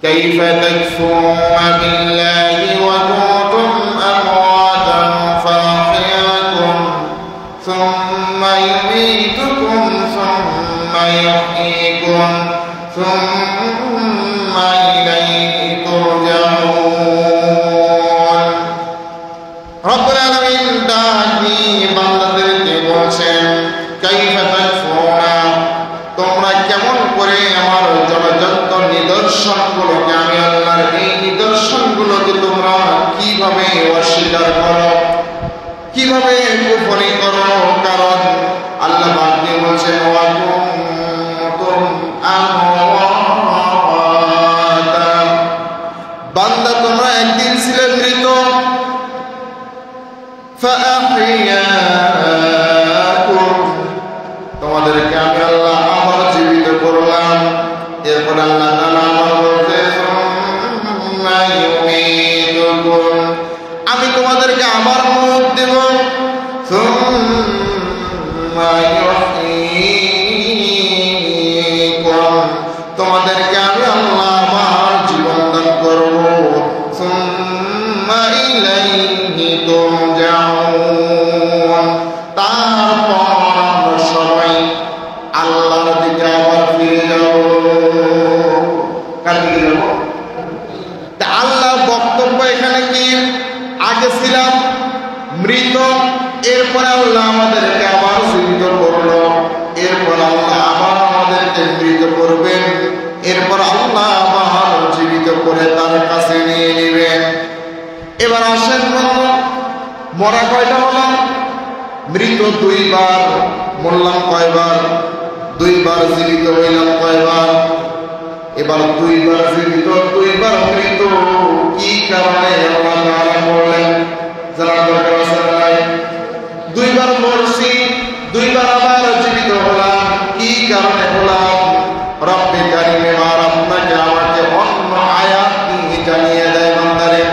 كيف تكفرون بالله وكنتم أمواتا فأحياكم ثم يميتكم ثم يحييكم ثم إليه ترجعون رب العالمين ডাকি বান্দাদেরকে বলছেন كيف تكفرون তোমরা কেমন করে আমার জলজন্ত নিদর্শনগুলোকে আমি আল্লাহর এই নিদর্শনগুলোকে তোমরা কিভাবে অস্বীকার করো কিভাবে কুফরি করো কারণ আল্লাহ পাক বলছেন ওয়া কুনতুম আমওয়াতা বান্দা তোমরা একদিন ছিলে মৃত ফাআহইয়াকুম তোমাদেরকে আমি আল্লাহ আবার জীবিত করলাম এরপর আল্লাহ তাআলা আবার বলছেন সুম্মা ইউমীতুকুম আমি তোমাদেরকে আবার মওত দেব সুম্মা ইউহয়ীকুম তোমাদেরকে আমি আল্লাহ আবার জীবন দান করব সুম্মা ইলাইহি তুরজাউন তারপর আমরা সবাই আল্লাহর দিকে আবার ফিরে যাব কার দিকে যাব তা আল্লাহর বক্তব্য এখানে কি আগে ছিলাম মৃত এরপর আল্লাহ আমাদেরকে আবার জীবিত করলো এরপর আল্লাহ আবার আমাদেরকে মৃত করবেন এরপর আল্লাহ আবার জীবিত করে তার কাছে নিয়ে নেবেন এবার আসেন বন্ধু মরা কয়টা হলাম মৃত দুইবার মরলাম কয়বার দুইবার জীবিত হইলাম কয়বার এবার দুইবার জীবিত দুইবার মৃত কি কারণে আল্লাহ তাআলা বললেন জানার দরকার আছে নাই দুইবার মরছি দুইবার আবার জীবিত হলাম কি কারণে হলাম রব্বে কারীম আর আপনাকে আমাকে অন্য আয়াত দিয়ে জানিয়ে দেয় বান্দারে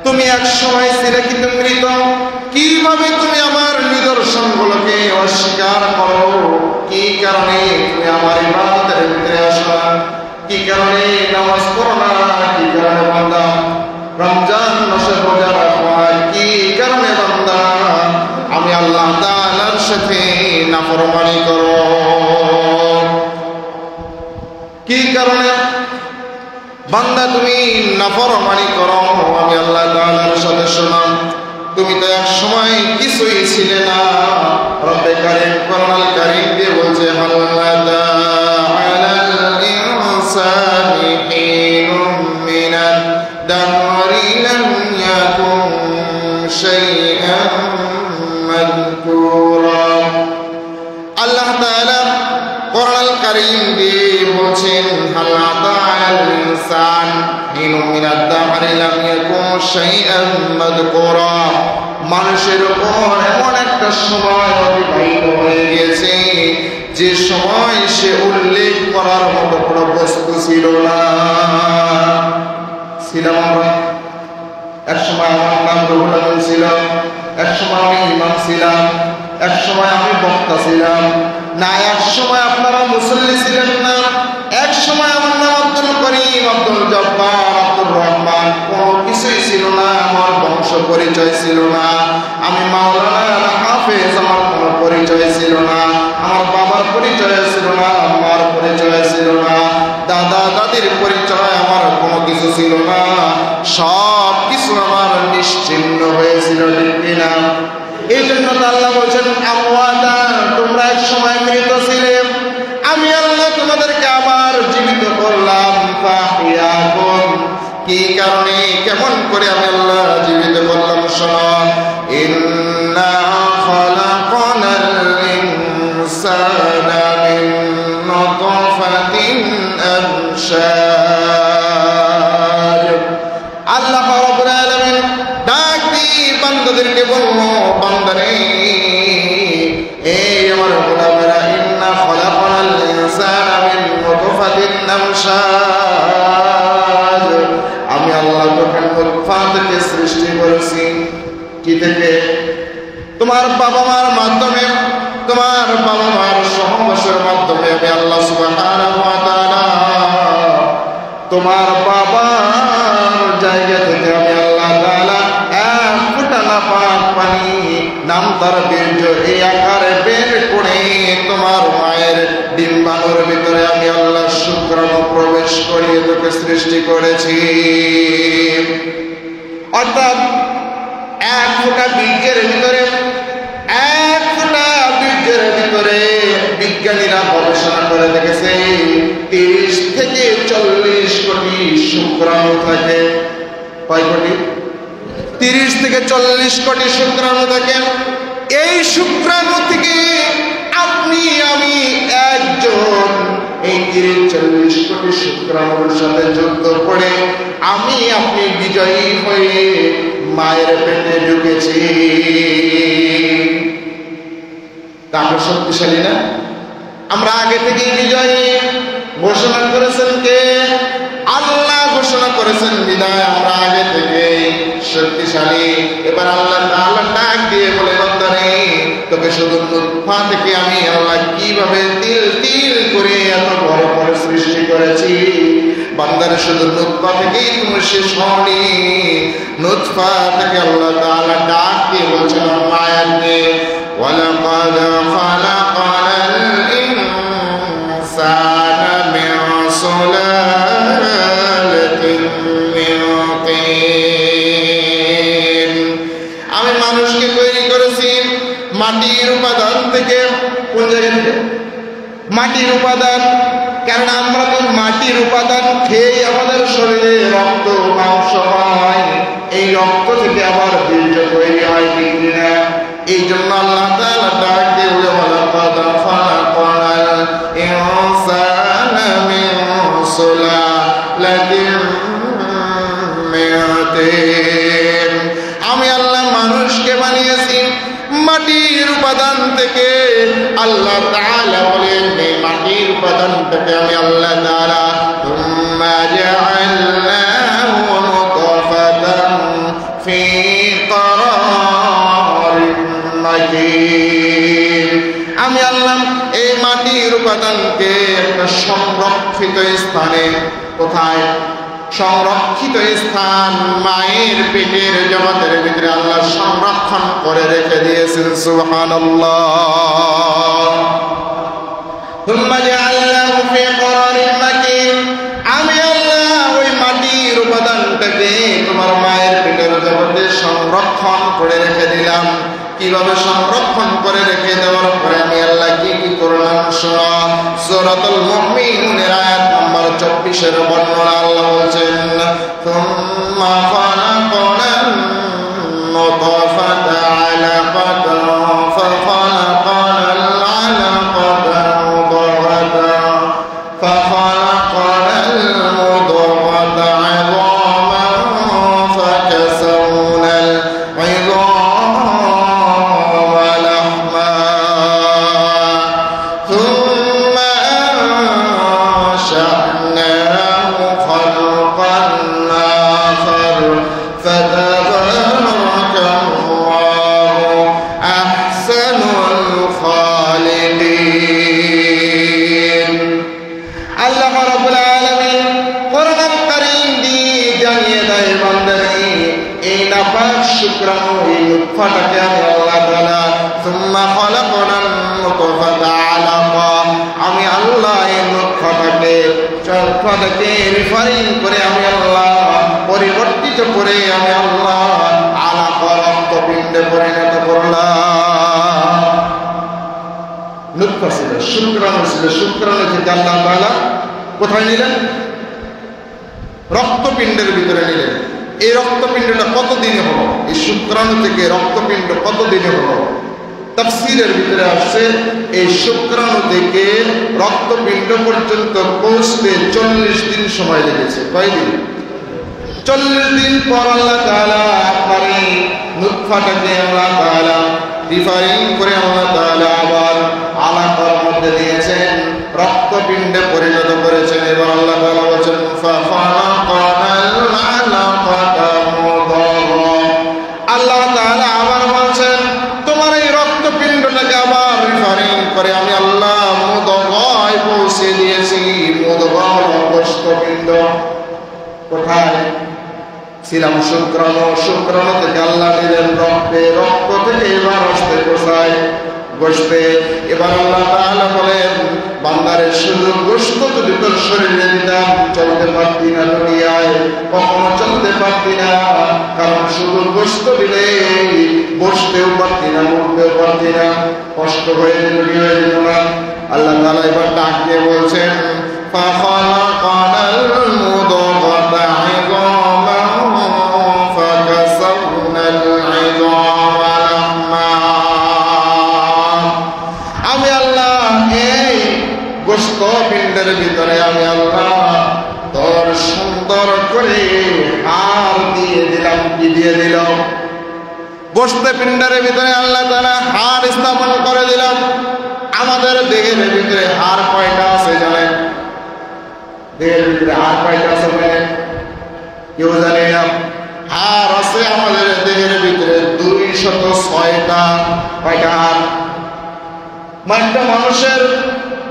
তুমি এক সময় ছিলে কিন্তু মৃত কিভাবে তুমি আমার নিদর্শনগুলোকে অস্বীকার করো কি কারণে তুমি আমার ইবাদতের ভিতরে আসো না কি কারণে নামাজ পড়ো না কি কারণে বান্দা রমজান মাসে রোজা রাখো না কি কারণে বান্দা আমি আল্লাহ তাআলার সাথে নাফরমানি করো কি কারণে বান্দা তুমি নাফরমানি করো আমি আল্লাহ তাআলার সাথে শোনাম তুমি তো এক সময় কিছুই ছিলে না রব্বে কারীম কোরআনুল কারীম দিয়ে বলছে হাল্লাতা আলাল ইনসানি হিনুম মিনাদ দাহরি লাম ইয়াকুন শাইআন মাযকুরা আল্লাহ তাআলা কোরআনুল কারীম দিয়ে বলছেন হাল্লাতা আলাল ইনসান হিনুম মিনাদ দাহরি লাম ইয়াকুন শাইআন মাযকুরা মানুষের উপর এমন একটা সময় অতিবাহিত হয়ে গেছে যে সময় সে উল্লেখ করার মতো কোনো বস্তু ছিল না ছিলাম আমরা এক সময় আমার নাম রুহুল আমিন ছিল এক সময় আমি ইমাম ছিলাম এক সময় আমি বক্তা ছিলাম না এক সময় আপনারা মুসল্লি ছিলেন না এক সময় আমার নাম আব্দুল করিম আব্দুল জব্বার আব্দুর রহমান কোনো কিছুই ছিল না আমার বংশ পরিচয় ছিল না আমি মাওলানা হাফেজ আমার কোনো পরিচয় ছিল না আমার বাবার পরিচয় ছিল না আমার পরিচয় ছিল না দাদা দাদির পরিচয় আমার কোনো কিছু ছিল না সব কিছু আমার নিশ্চিহ্ন হয়েছিল ঠিক না এই জন্য আল্লাহ বলছেন আমওয়াতা তোমরা এক সময় মৃত ছিলে আমি আল্লাহ তোমাদেরকে আবার জীবিত করলাম ফাহিয়াকুম কি কারণে কেমন করে আমি আল্লাহ জীবিত করলাম শোনো ইন্না খালাকনাল ইনসানা মিন নুতফাতিন আমশাজ আল্লাহ রাব্বুল আলামিন ডাক দিয়ে বান্দাদেরকে বললো বান্দারে এই আমার গোলামেরা ইন্না খালাকনাল ইনসানা মিন নুতফাতিন আমশাজ আমি আল্লাহ যখন নুতফা থেকে সৃষ্টি করেছি কি থেকে তোমার বাবা মার মাধ্যমে তোমার বাবা মার সহবাসের মাধ্যমে আমি আল্লাহ সুবহানাহু ওয়া তাআলা তোমার তোমার বাবার জায়গা থেকে আমি আল্লাহ তাআলা এক ফোঁটা নাপাক পানি নাম তার বীর্য এই আকারে বের করে তোমার মায়ের ডিম্বাণুর ভিতরে আমি আল্লাহ শুক্রাণু প্রবেশ করিয়ে তোকে সৃষ্টি করেছি। অর্থাৎ এক ফোঁটা বীর্যের ভিতরে বিজ্ঞানীরা গবেষণা করে দেখেছে 30 থেকে 40 কোটি শুক্রাণু থাকে। কয় কোটি? 30 থেকে 40 কোটি শুক্রাণু থাকে। এই শুক্রাণু থেকে আপনি আমি একজন এই 30-40 কোটি শুক্রাণুর সাথে যুদ্ধ করে আমি আপনি বিজয়ী হয়ে মায়ের পেটে ঢুকেছি। আমরা শক্তিশালী না? আমরা আগে থেকেই বিজয়ী। ঘোষণা করেছেন কে? আল্লাহ ঘোষণা করেছেন বিদায় আমরা আগে থেকেই শক্তিশালী। এবার আল্লাহ তাআলা ডাক দিয়ে বলে, বান্দারে তোকে শুধু নুতফা থেকে আমি আল্লাহ কিভাবে তিল তিল করে এত বড় করে সৃষ্টি করেছি। বান্দারে শুধু নুতফা থেকেই তুমি শেষ হওনি। নুতফা থেকে আল্লাহ তাআলা ডাক দিয়ে বলছেন মায়াকে, وَلَقَدْ خَلَقْنَا الْإِنسَانَ مِنْ سُلَالَةٍ مِنْ طِينٍ। আমি মানুষকে তৈরি করেছি মাটির উপাদান থেকে। কোন জায়গা থেকে? মাটির উপাদান। কারণ আমরা তো মাটির উপাদান খেয়ে আমাদের শরীরে রক্ত মাংস হয়, এই রক্ত থেকে আবার বীর্য তৈরি হয়, ঠিক না? এই জন্য আল্লাহ তাআলা ডাক দিয়ে ওয়ালাকাদ খালাকনাল ইনসানা মিন সুলালাতিন মিন তিন। আমি আল্লাহ মানুষকে বানিয়েছি মাটির উপাদান থেকে। আল্লাহ তাআলা বলেন এই মাটির উপাদানটাকে আমি আল্লাহ তাআলা তুম্মা জাআলনাহু নুতফাতান ফি আমি আল্লাহ এই মাটির উপাদানকে একটা সংরক্ষিত স্থানে, কোথায়? সংরক্ষিত স্থান মায়ের পেটের জগতের ভিতরে আল্লাহ সংরক্ষণ করে রেখে দিয়েছেন। সুবহানাল্লাহ। থুম্মা জাআলনাহু ফি করারিন মাকিন। আমি আল্লাহ ওই মাটির উপাদানটাকে তোমার মায়ের পেটের জগতে সংরক্ষণ করে রেখে দিলাম। কিভাবে সংরক্ষণ করে রেখে দেওয়ার পরে আমি আল্লাহ কি কি করলাম শোনো। সূরাতুল মুমিনুনের আয়াত নাম্বার 24 বর্ণনা আল্লাহ বলছেন, সুম্মা খালাকনান নুতফাতা আলাকাতান ফাখালাকনাল আলাকাতা মুদগাতান ফাখালাকনাল মুদগাতা ইযামান ফাকাসাওনাল শুক্রাণু এই নুতফাটাকে আমি আল্লাহ তাআলা সুম্মা খালাকনান নুতফাতা আলাকা। আমি আল্লাহ এই নুতফাটাকে রিফারিং করে আমি আল্লাহ পরিবর্তিত করে আমি আল্লাহ আলাকা রক্তপিণ্ডে পরিণত করলাম। নুতফা ছিল, শুক্রাণু ছিল, শুক্রাণু থেকে আল্লাহ তাআলা কোথায় নিলেন? রক্তপিণ্ডের ভিতরে নিলেন। এই রক্তপিণ্ডটা কতদিনে হলো? এই শুক্রাণু থেকে রক্তপিণ্ড কতদিনে হলো? তাফসীরের ভিতরে আসছে এই শুক্রাণু থেকে রক্তপিণ্ড পর্যন্ত পৌঁছতে 40 দিন সময় লেগেছে। কয়দিন? 40 দিন পর আল্লাহ তাআলা আপনার এই নুতফাটাকে আল্লাহ তাআলা রিফারিং করে আল্লাহ তাআলা আবার আলাকার মধ্যে দিয়েছেন, রক্তপিণ্ডে পরিণত করেছেন। এবার আল্লাহ তাআলা বলেছেন ফাখালাকানাল আলাকাতা মুদগা। আল্লাহ তাআলা আবার বলছেন তোমার এই রক্তপিণ্ডটাকে আবার রিফারিং করে আমি আল্লাহ মুদগায় পৌঁছে দিয়েছি। মুদগা হলো গোশতপিণ্ড। কোথায় ছিলাম? শুক্রাণু থেকে আল্লাহ দিলেন রক্তে, রক্ত থেকে এবার আসতে কোথায়? গোশতে। এবার আল্লাহ তাআলা বলেন বান্দারে শুধু গোশত যদি তোর শরীরে দিতাম চলতে পারতি না দুনিয়ায়, কখনো চলতে পারতি না, কারণ শুধু গোশত দিলে বসতেও পারতি না, উঠতেও পারতি না, কষ্ট হয়ে যেত, কি হয়ে যেত না। আল্লাহ তাআলা এবার ডাক দিয়ে বলছেন ফাখালাকানাল মুদগাতা ইযামান ফাকাসাওনাল ইযামা লাহমা। আমি আল্লাহ এই গোশত পিণ্ডের ভিতরে আমি আল্লাহ তোর সুন্দর করে হাড় দিয়ে দিলাম। কি দিয়ে দিলাম? গোশত পিণ্ডের ভিতরে আল্লাহ তাআলা হাড় স্থাপন করে দিলাম। আমাদের দেহের ভিতরে হাড় কয়টা আছে জানেন? দেহের ভিতরে হাড় কয়টা আছে জানেন? কেউ জানে না? হাড় আছে আমাদের দেহের ভিতরে 206টা। কয়টা হাড়? একটা মানুষের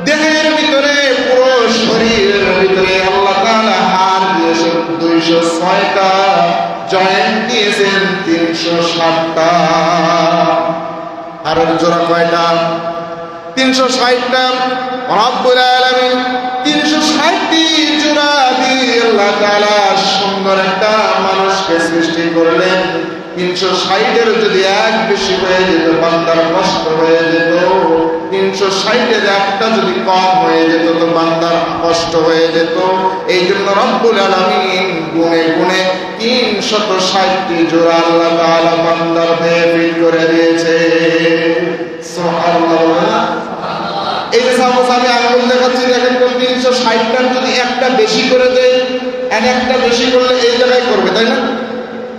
দেহের ভিতরে, পুরো শরীরের ভিতরে আল্লাহ তাআলা হাড় দিয়েছেন 206টা, জয়েন্ট দিয়েছেন 360টা। হাড়ের জোড়া কয়টা? 360টা। রব্বুল আলামিন 360টি জোড়া দিয়ে আল্লাহ তাআলা সুন্দর একটা মানুষকে সৃষ্টি করলেন। 360-এর যদি এক বেশি হয়ে যেত বান্দার কষ্ট হয়ে যেত, 360-এর একটা যদি কম হয়ে যেত তো বান্দার কষ্ট হয়ে যেত। এই জন্য রব্বুল আলামিন গুণে গুণে 360টি জোড়া আল্লাহ তাআলা বান্দার দেহে ফিট করে দিয়েছে। সুবহানাল্লাহ। এই যে সাপোজ আমি আঙুল দেখাচ্ছি, দেখেন তো 360টার যদি একটা বেশি করে দেয়, একটা বেশি করলে এই জায়গায় করবে, তাই না?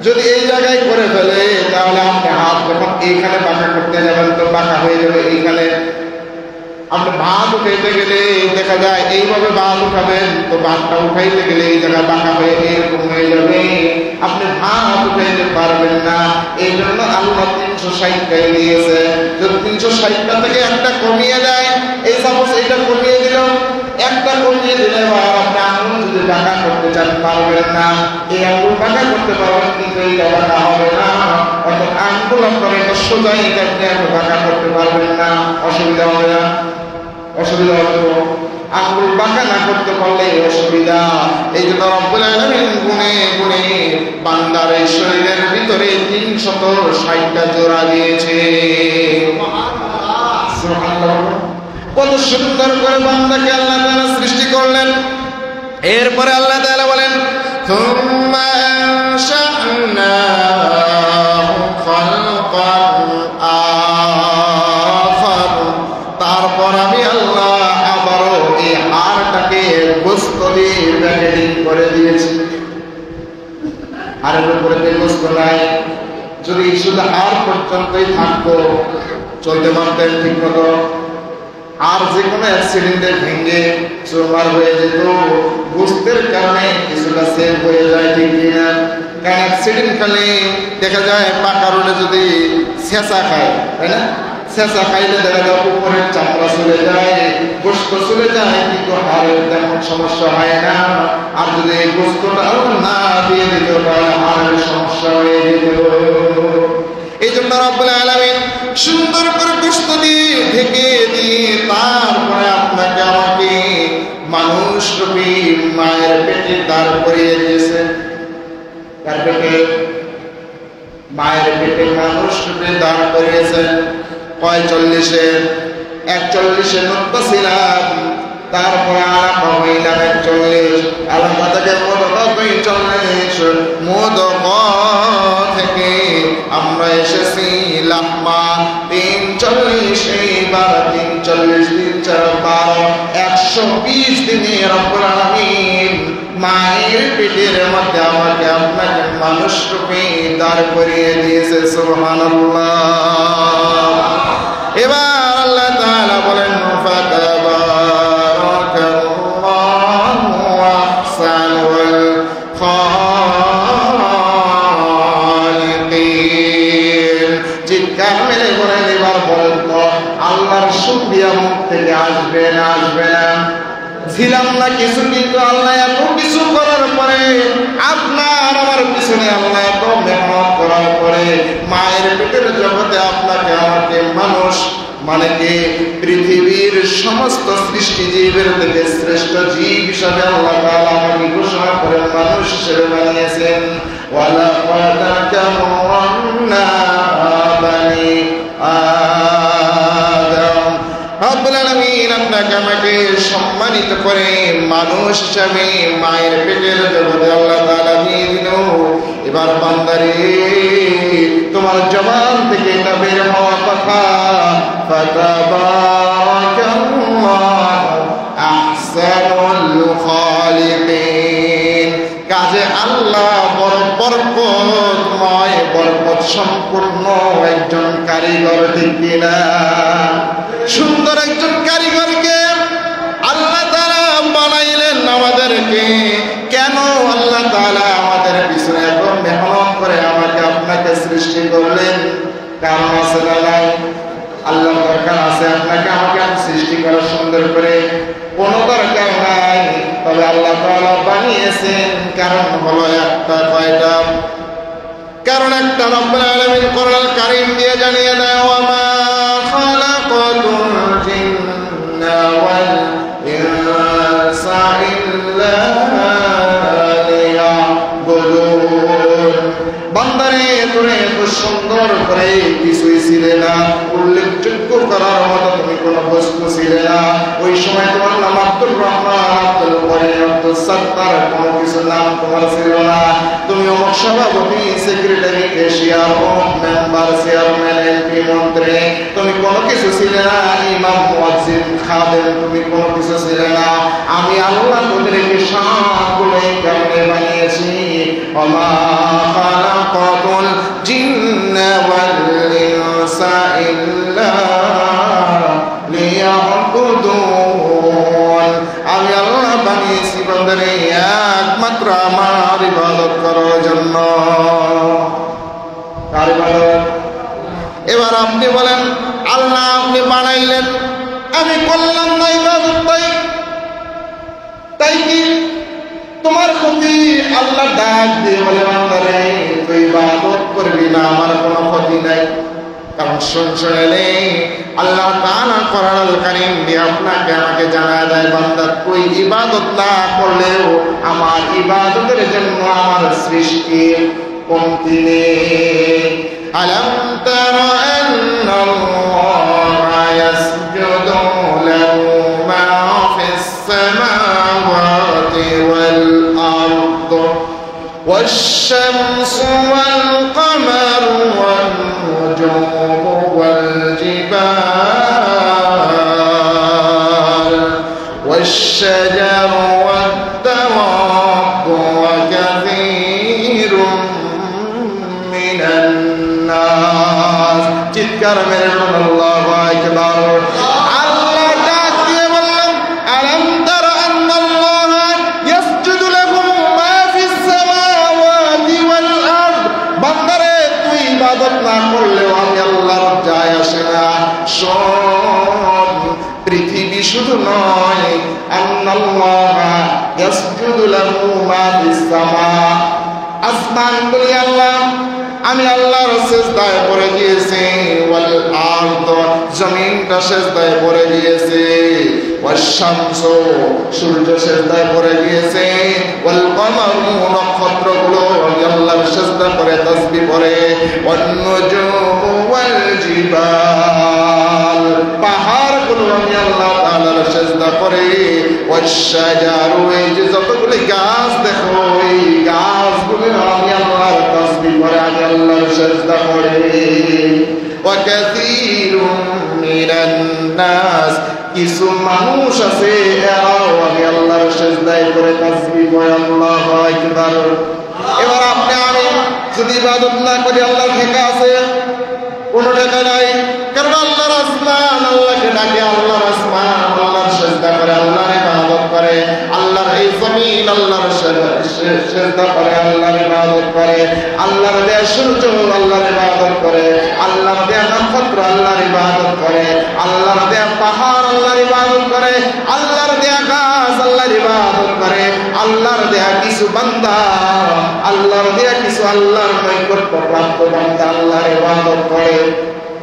যদি এই জায়গায় করে ফেলে তাহলে আপনি হাত যখন এইখানে বাঁকা করতে যাবেন তো বাঁকা হয়ে যাবে এইখানে। আপনি ভাত উঠাইতে গেলে দেখা যায় এইভাবে ভাত উঠাবেন তো ভাতটা উঠাইতে গেলে এই জায়গায় বাঁকা হয়ে এরকম হয়ে যাবে, আপনি ভাত উঠাইতে পারবেন না। এই জন্য আল্লাহ 360টাই দিয়েছে। যদি 360টা থেকে একটা কমিয়ে দেয়, এই সাপোজ এটা কমিয়ে দিল, একটা কমিয়ে দিলে আপনি আঙুল যদি বাঁকা করতে চান পারবেন না। এই আঙুল বাঁকা করতে পারবেন কিন্তু এইটা বাঁকা হবে না। অর্থাৎ আঙুল আপনার এটা সোজাই, এটা আপনি বাঁকা করতে পারবেন না, অসুবিধা হবে না? অসুবিধা হবে তো? আঙুল বাঁকা না করতে পারলে অসুবিধা। এই জন্য রব্বুল আলামিন গুণে গুণে বান্দার এই শরীরের ভিতরে 360টা জোড়া দিয়েছে। সুবহানাল্লাহ। কত সুন্দর করে বান্দাকে আল্লাহ তাআলা সৃষ্টি করলেন। এরপরে আল্লাহ তাআলা বলেন সুম্মা আনশা'নাহু খালকান আখার। তারপর আমি আল্লাহ আবারও এই হাড়টাকে গোশত দিয়ে প্যাকেটিং করে দিয়েছি। হাড়ের উপরে গোশত নাই, যদি শুধু হাড় পর্যন্তই থাকতো চলতে পারতেন ঠিক মতো, আর যে কোনো অ্যাক্সিডেন্টে ভেঙে চুরমার হয়ে যেত। গোশতের কারণে কিছুটা সেভ হয়ে যায়, ঠিক কিনা? কারণ অ্যাক্সিডেন্ট কালে দেখা যায় পাকা রোডে যদি ছেঁচা খায়, তাই না? ছেঁচা খাইলে দেখা যায় উপরের চামড়া চলে যায়, গোশত চলে যায়, কিন্তু হাড়ের তেমন সমস্যা হয় না। আর যদি এই গোশতটাও না দিয়ে দিত তাহলে হাড়ের সমস্যা হয়ে যেত। এই জন্য রব্বুল আলামিন সুন্দর করে গোশত দিয়ে ঢেকে দিয়ে তারপরে আপনাকে আমাকে মানুষ রূপী মায়ের পেটে দাঁড় করিয়ে দিয়েছে। তার পেটে, মায়ের পেটে মানুষ রূপে দাঁড় করিয়েছেন। 45-এ 41-এ নুতফা ছিলাম, তারপরে আলাদা হইলাম 41, আলাদা থেকে মুদগা 40, মুদগা থেকে আমরা এসেছি লাহমা 43, এইবার 43, 3, 4, 12, 120 দিনে রব্বুল আলামিন মায়ের পেটের মধ্যে আমাকে আপনাকে মানুষ রূপে দাঁড় করিয়ে দিয়েছে। সুবহানাল্লাহ। এবার আল্লাহ তাআলা বলেন ফাতাবারাকাল্লাহু আহসানুল খালিকিন। চিৎকার মেরে বলেন এবার বলেন তো আল্লাহর শুকরিয়া মুখ থেকে আসবে না? আসবে না? ছিলাম না কিছু, কিন্তু আল্লাহ এত কিছু করার পরে পিছনে আল্লাহ এত মেহনত করার পরে মায়ের পেটের জগতে আপনাকে আমাকে মানুষ মানে কি পৃথিবীর সমস্ত সৃষ্টিজীবের থেকে শ্রেষ্ঠ জীব হিসাবে আল্লাহ তাআলা আমাকে ঘোষণা করে মানুষ হিসেবে বানিয়েছেন। ওয়ালাকাদ কাররামনা বানি আদম, রব্বুল আলামিন আপনাকে আমাকে সম্মানিত করে মানুষ হিসাবে মায়ের পেটের জগতে আল্লাহ তাআলা দিয়ে দিল। এবার বান্দারে তোমার জবান থেকে এটা বের হওয়া কথা ফাতাবারাকাল্লাহু আহসানুল খালিকিন। কাজে আল্লাহ বড় বরকতময় বরকত সম্পূর্ণ একজন কারিগর, ঠিক কিনা? সুন্দর একজন কারিগরকে আল্লাহ তাআলা বানাইলেন আমাদেরকে। কেন আল্লাহ তাআলা আমাদের পিছনে এত মেহনত করে আমাকে আপনাকে সৃষ্টি করলেন? কারণ আছে না নাই? আল্লাহ দরকার আছে আপনাকে আমাকে সৃষ্টি করা সুন্দর করে? কোনো দরকার নাই। তবে আল্লাহ তাআলা বানিয়েছেন কারণ হলো একটা। কয়টা কারণ? একটা রব্বুল আলামিন কোরআন কারীম দিয়ে জানিয়ে দেয়, ওয়া মা খালাকাতুল জিন্না ওয়াল ইনসা ইল্লা লিয়াবুদুন। বান্দারে তুমি এত সুন্দর করে কিছুই ছিলে না, উল্লেখযোগ্য করার মতো তুমি কোনো বস্তু ছিলে না। ওই সময় তোমার নাম আব্দুর রহমান, আব্দুল করিম, আব্দুল সত্তার, কোনো কিছু নাম তোমার ছিল না। তুমি অমুক সভাপতি, সেক্রেটারি, ক্যাশিয়ার, অমুক মেম্বার, চেয়ারম্যান, এমপি, মন্ত্রী, তুমি কোনো কিছু ছিলে না। ইমাম, মুয়াজ্জিন, খাদেম, তুমি কোনো কিছু ছিলে না। আমি আল্লাহ তোমাদেরকে সবগুলো এই কারণে বানিয়েছি। ওমা খালাকাতুল জিন্না ওয়াল ইনসা ইল্লা লিয়াবুদুন। আমি আল্লাহ বানিয়েছি বান্দারে একমাত্র আমার ইবাদত করার জন্য। কার ইবাদত? এবার আপনি বলেন, আল্লাহ আপনি বানাইলেন, আমি করলাম না ইবাদত, তাই কি তোমার ক্ষতি? আল্লাহ ডাক দিয়ে বলে, বান্দারে তুই ইবাদত করবি না, আমার কোনো ক্ষতি নাই। কারণ শুনলে আল্লাহ তাআলা কোরআনুল কারীম দিয়ে আপনাকে আমাকে জানায় দেয়, বান্দা তুই ইবাদত না করলেও আমার ইবাদতের জন্য আমার সৃষ্টির কমতি নেই। আলাম তারা আন্নাল্লাহা ইয়াসজুদু লাহু মা ফিস সামাওয়াতি ওয়াল আরদ والشمس والقمر والنجوم والجبال والشجر والدواب وكثير من الناس। চিৎকার মেরে বলুন আল্লাহু আকবার। আল্লাহ ডাক দিয়ে বললেন, আলাম তারা আন্নাল্লাহা ইয়াসজুদু লাহু মা ফিস সামাওয়াতি ওয়াল আরদ। বান্দারে তুই ইবাদত না করলেও আমি আল্লাহর যায় আসে না। শোন, পৃথিবী শুধু নয়, আন্নাল্লাহা ইয়াসজুদু লাহু মা ফিস সামা, আসমান বলি আল্লাহ, আমি আল্লাহর সিজদায় পড়ে গিয়েছি। ওয়াল আরদ, জমিনটা সিজদায় পড়ে গিয়েছে। ওয়াশ শামসু, সূর্য সিজদায় পড়ে গিয়েছে। ওয়াল কমারু, নক্ষত্রগুলো আমি আল্লাহর সিজদা করে তাসবিহ করে। ওয়ান নুজুমু ওয়াল জিবাল, পাহাড়গুলো আমি আল্লাহ তাআলার সিজদা করে। ওয়াশ শাজারু, এই যে যতগুলো গাছ দেখো, এই গাছগুলো আমি আল্লাহর তাসবিহ করে, আমি আল্লাহর সিজদা করে। ওয়া কাসীরুম মিনান নাস, কিছু মানুষ আছে এরাও আমি আল্লাহর সিজদায় করে তাসবিহ করে। আল্লাহু আকবার। এবার আপনি আমি যদি ইবাদত না করি, আল্লাহর ঠেকা আছে? কোনো ঠেকা নাই। কারণ আল্লাহর আসমান আল্লাহকে ডাকে, আল্লাহর আসমান আল্লাহর সিজদা করে, আল্লাহর ইবাদত করে। আল্লাহর এই জমিন আল্লাহর সিজদা করে, আল্লাহর ইবাদত করে। আল্লাহর দেয়া সূর্য আল্লাহর ইবাদত করে, আল্লাহর দেয়া নক্ষত্র আল্লাহর ইবাদত করে, আল্লাহর দেয়া পাহাড় আল্লাহর ইবাদত করে, আল্লাহর দেয়া গাছ আল্লাহর ইবাদত করে, আল্লাহর দেয়া কিছু বান্দা, আল্লাহর দেয়া কিছু আল্লাহর নৈকট্য প্রাপ্ত বান্দা আল্লাহর ইবাদত করে।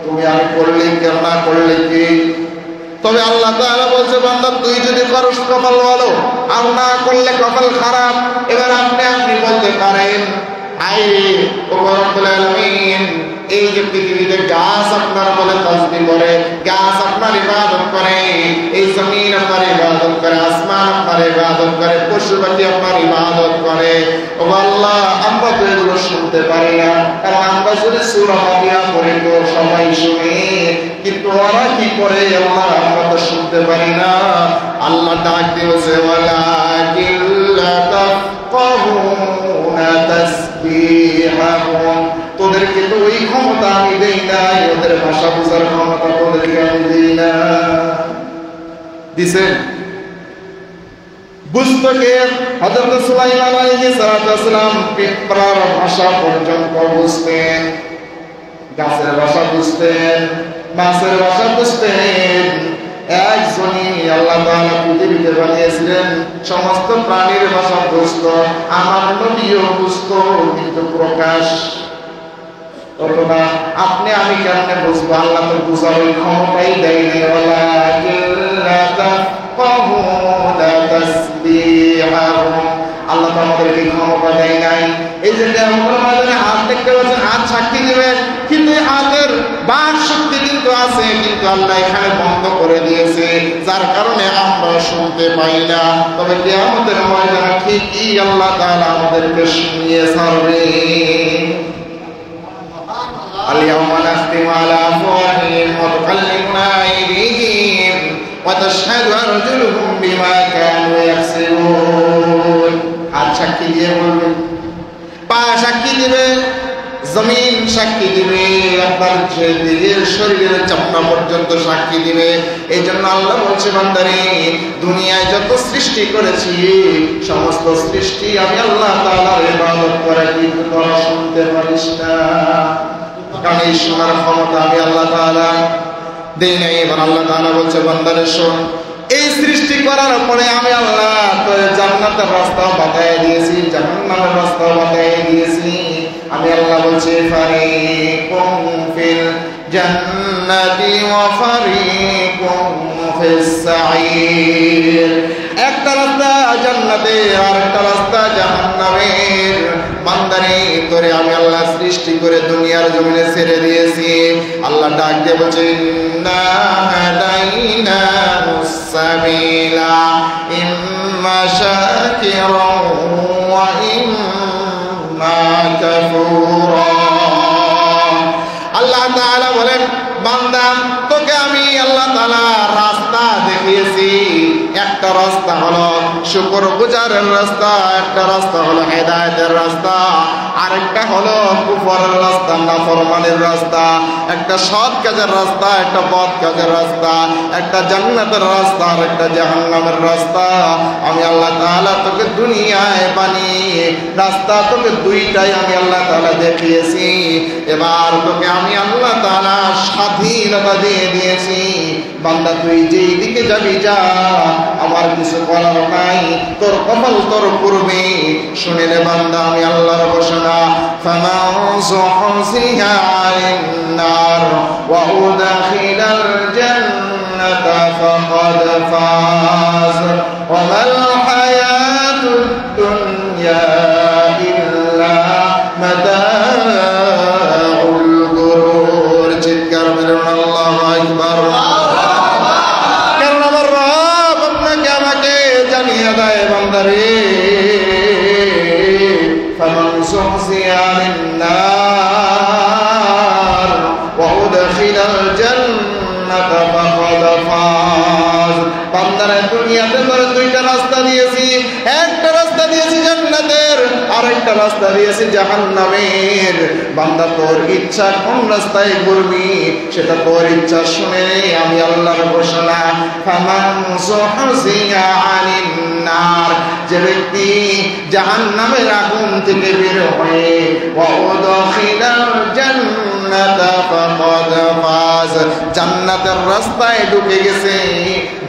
তুমি আমি করলে কেউ না করলে কি? তবে আল্লাহ তাআলা বলছে বান্দা তুই যদি করস কপাল ভালো, আর না করলে কপাল খারাপ। এবার আপনি বলতে পারেন আই ও রব্বুল আলামিন, এই যে পৃথিবীতে গাছ আপনার বলে তাসবিহ করে, গাছ আপনার ইবাদত করে, এই জমিন আপনার ইবাদত করে, আসমান আপনার ইবাদত করে, পশু পাখি আপনার ইবাদত করে। ও আল্লাহ আমরা তো এগুলো শুনতে পারি না, কারণ আমরা যদি সূরা ফাতিহা পড়ি তো সবাই শুনি, কিন্তু ওরা কি করে আল্লাহ আমরা তো শুনতে পারি না। আল্লাহ ডাক দিয়েছে ওয়ালাকিন লা তাফকাহুনা তাসবিহাহুম, তোদেরকে তো ওই ক্ষমতা আমি দেই নাই, ওদের ভাষা বোঝার ক্ষমতা তোদেরকে আমি দেই না। দিছেন বুঝতকে হযরত সুলাইমান আলাইহিস সালাম পিঁপড়ার ভাষা পর্যন্ত বুঝতেন, গাছের ভাষা বুঝতেন, মাছের ভাষা বুঝতেন। একজনই আল্লাহ তাআলা পৃথিবীতে বানিয়েছিলেন, সমস্ত প্রাণীর ভাষা বুঝত, আমার নবীও বুঝত, কিন্তু প্রকাশ হতো না। আপনি আমি কেমনে বুঝবো? আল্লাহ তো বুঝার ওই ক্ষমতাই দেয় নাই। আল্লাহ তো আমাদেরকে ক্ষমতা দেয় নাই। এই যে হাত দেখতে পাচ্ছেন, হাত সাক্ষী দিবেন, কিন্তু হাতের বাক শক্তি কিন্তু আছে, কিন্তু আল্লাহ এখানে বন্ধ করে দিয়েছে, যার কারণে আমরা শুনতে পাই না। তবে কিয়ামতের ময়দানে ঠিকই আল্লাহ তাআলা আমাদেরকে শুনিয়ে ছাড়বে। اليوم نختم على أفواههم وتكلمنا أيديهم وتشهد أرجلهم بما كانوا يكسبون। হাত সাক্ষী দিয়ে বলবে, পা সাক্ষী দিবে, জমিন সাক্ষী দিবে, আপনার দিকের শরীরের চামড়া পর্যন্ত সাক্ষী দিবে। এই জন্য আল্লাহ বলছে বান্দারে দুনিয়ায় যত সৃষ্টি করেছি সমস্ত সৃষ্টি আমি আল্লাহ তাআলার ইবাদত করে, কিন্তু তোরা শুনতে পারিস না, কারণ এই শোনার ক্ষমতা আমি আল্লাহ তাআলা দেই নাই। এবার আল্লাহ তাআলা বলছে বান্দারে শোন, এই সৃষ্টি করার পরে আমি আল্লাহ তোর জান্নাতের রাস্তা বাতায় দিয়েছি, জাহান্নামের রাস্তা বাতায় দিয়েছি। আমি আল্লাহ বলছি ফারিকুম ফিল জান্নাতি ওয়া ফারিকুম ফিস সাঈর, একটা রাস্তা জান্নাতে আর একটা রাস্তা জাহান্নামের। বান্দারে তোরে আমি আল্লাহ সৃষ্টি করে দুনিয়ার জমিনে ছেড়ে দিয়েছি। আল্লাহ ডাক দিয়ে বলছে ইন্না হাদাইনাহুস সাবিলা ইম্মা শাকিরান ওয়া ইম্মা কাফুরা। আল্লাহ তাআলা বলেন বান্দা তোকে আমি আল্লাহ তাআলা রাস্তা দেখিয়েছি, একটা রাস্তা হলো শুকর গুজারের রাস্তা, একটা রাস্তা হলো হেদায়েতের রাস্তা, আরেকটা হলো কুফরের রাস্তা, নাফরমানির রাস্তা। একটা সৎ কাজের রাস্তা, একটা বদ কাজের রাস্তা, একটা জান্নাতের রাস্তা আর একটা জাহান্নামের রাস্তা। আমি আল্লাহ তাআলা তোকে দুনিয়ায় বানিয়ে রাস্তা তোকে দুইটাই আমি আল্লাহ তাআলা দেখিয়েছি। এবার তোকে আমি আল্লাহ তাআলা স্বাধীনতা দিয়ে দিয়েছি, বান্দা তুই যেই দিকে যাবি যা, আমার কিছু করার নাই, তোর কপাল তোর পূর্বে। শুনে নে বান্দা আমি আল্লাহর ঘোষণা, ফামান যুহজিহা আনিন নার ওয়া উদখিলাল জান্নাতা ফাকাদ ফাজ ওয়া মাল হায়াতুদ দুনিয়া ইল্লা মাতাউল গুরুর। চিৎকার মেরে আল্লাহু আকবার। কারণ আমার রব আপনাকে আমাকে জানিয়ে দেয় বান্দারে ফামান যুহজিহা আনিন নার ওয়া উদখিলাল জান্নাতা ফাকাদ ফাজ। বান্দারে দুনিয়াতে তোরে দুইটা রাস্তা দিয়েছি, একটা রাস্তা দিয়েছি জান্নাতের, আরেকটা রাস্তা দিয়েছি জাহান্নামের। বান্দা তোর ইচ্ছা কোন রাস্তায় ঘুরবি সেটা তোর ইচ্ছা। শুনে আমি আল্লাহর ঘোষণা, ফামান যুহজিহা আনিন নার, যে ব্যক্তি জাহান্নামের আগুন থেকে বের হয়ে ওয়া উদখিলাল জান্নাতা ফাকাদ ফাজ, জান্নাতের রাস্তায় ঢুকে গেছে,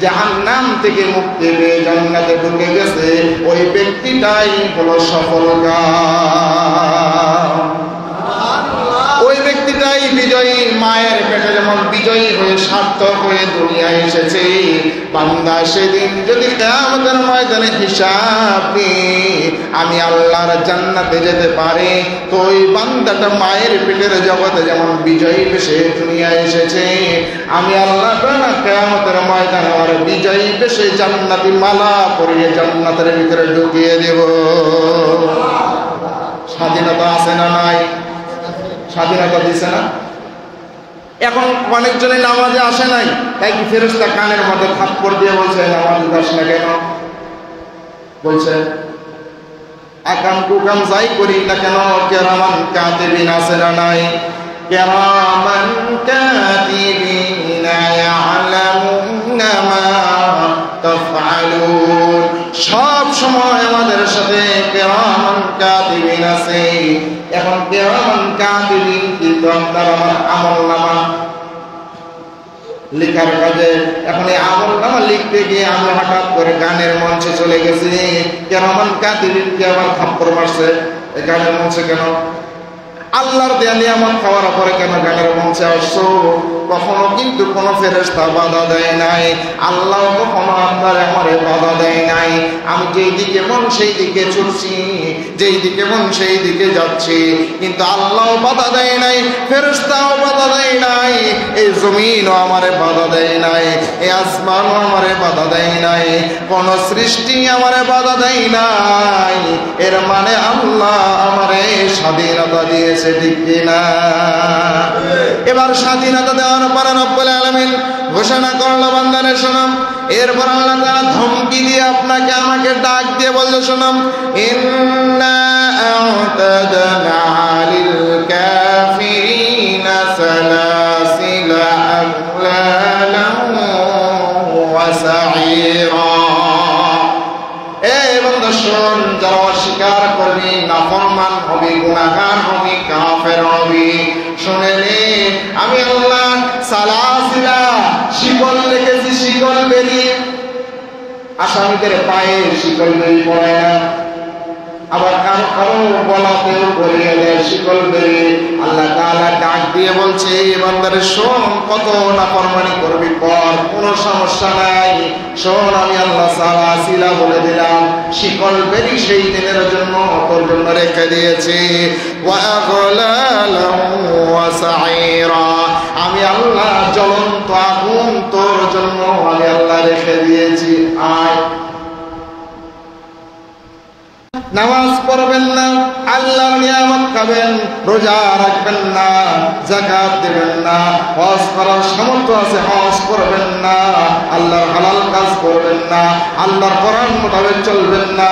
জাহান্নাম থেকে মুক্তি পেয়ে জান্নাতে ঢুকে গেছে, ওই ব্যক্তিটাই হলো সফলকাম। ওই ব্যক্তিটাই বিজয়ী। মায়ের পেটে যেমন বিজয়ী হয়ে সার্থক হয়ে দুনিয়ায় এসেছে, বান্দা সেদিন যদি কিয়ামতের ময়দানে হিসাব নিয়ে আমি আল্লাহর জান্নাতে যেতে পারে, তো ওই বান্দাটা মায়ের পেটের জগতে যেমন বিজয়ী বেশে দুনিয়ায় এসেছে, আমি আল্লাহ তাআলা কিয়ামতের ময়দানে আর বিজয়ী বেশে জান্নাতি মালা পরিয়ে জান্নাতের ভিতরে ঢুকিয়ে দেব। স্বাধীনতা আছে না নাই? স্বাধীনতা দিছে না? এখন অনেকজনে নামাজে আসে নাই, তাই কি ফেরেশতা কানের মধ্যে থাপ্পড় দিয়ে বলছে নামাজে যাস না কেন? বলছে আকাম কুকাম যাই করি না কেন, কিরামান কাতিবিন আছে না নাই? কিরামান কাতিবিনা ইয়ালামুনা মা তাফআলুন। সব সময় আমাদের সাথে কিরামান কাতিবিন আছে। এখন কিরামান কাতিবিন কিন্তু আপনার আমার আমলনামা লেখার কাজে, এখন এই আমলনামা লিখতে গিয়ে আমি হঠাৎ করে গানের মঞ্চে চলে গেছি, কিরামান কাতিবিনকে আবার থাপ্পড় মারছে। এই গানের মঞ্চে কেন? আল্লাহর দেয়া নিয়ামত খাওয়ার পরে কেন গানের মঞ্চে আসছো? কখনো কিন্তু কোনো ফেরেশতা বাধা দেয় নাই, আল্লাহ কখনো আপনার আমারে বাধা দেয় নাই। আমি যেই দিকে মন সেই দিকে ছুটছি, যেই দিকে মন সেই দিকে যাচ্ছি, কিন্তু আল্লাহ বাধা দেয় নাই, ফেরেশতাও বাধা দেয় নাই, এই জমিনও আমারে বাধা দেয় নাই, এই আসমানও আমারে বাধা দেয় নাই, কোন সৃষ্টি আমারে বাধা দেয় নাই। এর মানে আল্লাহ আমারে স্বাধীনতা দিয়েছে, ঠিক কিনা? এবার স্বাধীনতা দেওয়ার পরে রব্বুল আলামিন ঘোষণা করলো বান্দারে শোনাম। এরপর আল্লাহ তাআলা ধমকি দিয়ে আপনাকে আমাকে ডাক দিয়ে বলল শোনাম, ইন্না আ'তাদনা লিল কাফিরিনা সালাসিলা আগলালান ওয়া সাঈরা। এই বান্দা শোন, যারা অস্বীকার করবি, নাফরমান হবি, গুনাহগার হবি, কাফের হবি, শুনে নে আমি আল্লাহ সালাসিলা শিকল রেখেছি, শিকল বেরি। আসামিদের পায়ে শিকল বেরি পড়ে না, আবার কারো কারো গলাতেও পরিয়ে দেয় শিকল বেরি। আল্লাহ তাআলা ডাক দিয়ে বলছে, বান্দারে শোন, কত নাফরমানি করবি কর, কোনো সমস্যা নাই। শোন, আমি আল্লাহ সালাসিলা বলে দিলাম, শিকল বেরি সেই দিনের জন্য তোর জন্য রেখে দিয়েছি। ওয়া আগলালান ওয়া সাঈরা, আমি আল্লাহ জ্বলন্ত আগুন তোর জন্য আমি আল্লাহ রেখে দিয়েছি। আয় নামাজ পড়বেন না, আল্লাহর নিয়ামত খাবেন, রোজা রাখবেন না, যাকাত দেবেন না, হজ করার সামর্থ্য আছে হজ করবেন না, আল্লাহর হালাল কাজ করবেন না, আল্লাহর কোরআন মোতাবেক চলবেন না,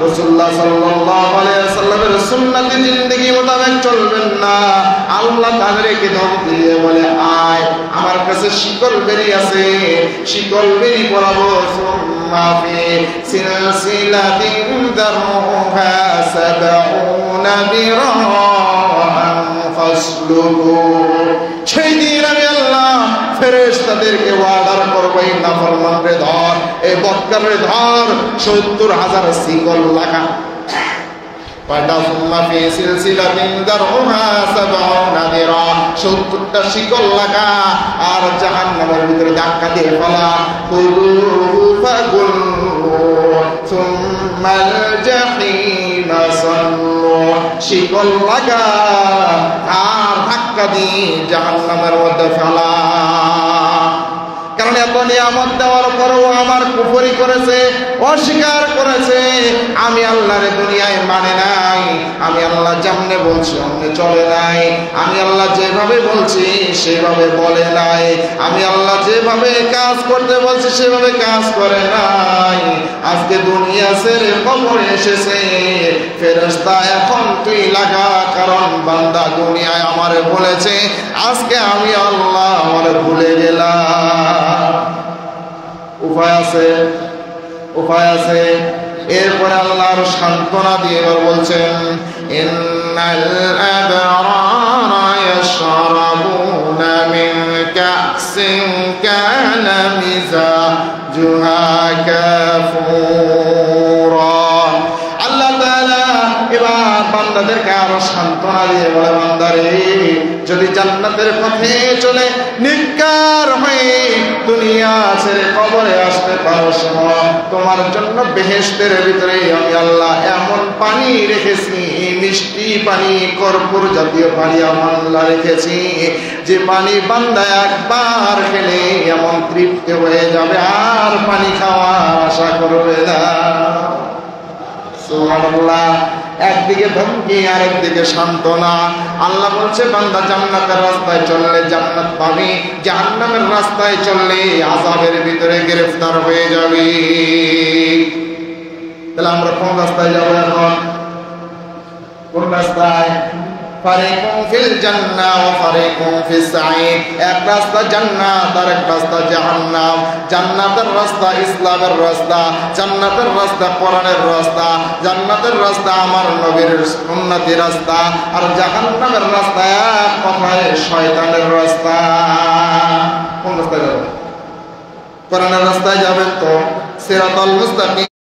রাসূলুল্লাহ সাল্লাল্লাহু আলাইহি ওয়াসাল্লামের সুন্নতি জিন্দেগি মোতাবেক চলবেন না। আল্লাহ তাদেরকে ধমকি দিয়ে বলে, আয় আমার কাছে শিকল বেরি আছে, শিকল বেরি পরাবো। সুম্মা ফি সিলসিলাতিন দারুহা সাবউনা যিরাআন ফাসলুকু। সেই দিন আমি আল্লাহ ফেরেশতাদেরকে ওয়ার্ডার করব, এই নাফরমানরে ধর, এই বদকারে ধর, ৭০,০০০ শিকল লাগা। সত্তরটা শিকল লাগা আর জাহান্নামের ভিতরে ধাক্কা দিয়ে ফেলা। শিকল লাগা আর ধাক্কা দিয়ে জাহান্নামের মধ্যে ফেলা। কারণ এত নিয়ামত দেওয়ার পরেও আমার কুফরি করেছে, অস্বীকার করেছে, আমি আল্লাহর দুনিয়ায় মানে নাই, আমি আল্লাহ যেমনে বলছি অমনে চলে নাই, আমি আল্লাহ যেভাবে বলছি সেভাবে বলে নাই, আমি আল্লাহ যেভাবে কাজ করতে বলছি সেভাবে কাজ করে নাই। আজকে দুনিয়া ছেড়ে কবরে এসেছে। ফেরেশতা এখন তুই লাগা, কারণ বান্দা দুনিয়ায় আমারে বলেছে, আজকে আমি আল্লাহ আমারে ভুলে গেলাম। উপায় আছে, উপায় আছে। এরপরে আল্লাহর সান্ত্বনা দিয়ে বলছেন, ইন্নাল আবরারা ইয়াশরাবুনা মিন নাফসিন কানা মিজাজুহা কাফুরা। আল্লাহ তাআলা এবার বান্দাদেরকে আরো সান্ত্বনা দিয়ে বলে, বান্দারে যদি জান্নাতের পথে চলে নিকার হয়ে দুনিয়া ছেড়ে কবরে আসতে পারো, তোমার জন্য বেহেশতের ভিতরে আমি আল্লাহ এমন পানি রেখেছি, মিষ্টি পানি, কর্পূর জাতীয় পানি আমার আল্লাহ রেখেছি, যে পানি বান্দা একবার খেলে এমন তৃপ্তি হয়ে যাবে আর পানি খাওয়ার আশা করবে না। সুবহানাল্লাহ। একদিকে ধমকি আর একদিকে সান্ত্বনা। আল্লাহ বলছে বান্দা জান্নাতের রাস্তায় চললে জান্নাত পাবি, জাহান্নামের রাস্তায় চললে আযাবের ভিতরে গ্রেফতার হয়ে যাবি। তাহলে আমরা কোন রাস্তায় যাব এখন? কোন রাস্তায়? ফারিকুম ফিল জান্নাহ ওয়া ফারিকুম ফিস সাঈদ। এক রাস্তা জান্নাত আর এক রাস্তা জাহান্নাম। জান্নাতের রাস্তা ইসলামের রাস্তা, জান্নাতের রাস্তা কোরআনের রাস্তা, জান্নাতের রাস্তা আমার নবীর সুন্নতের রাস্তা, আর জাহান্নামের রাস্তা এক কথায় শয়তানের রাস্তা। কোন রাস্তায় যাবেন? কোরআনের রাস্তায় যাবেন তো সিরাতাল মুস্তাকিম।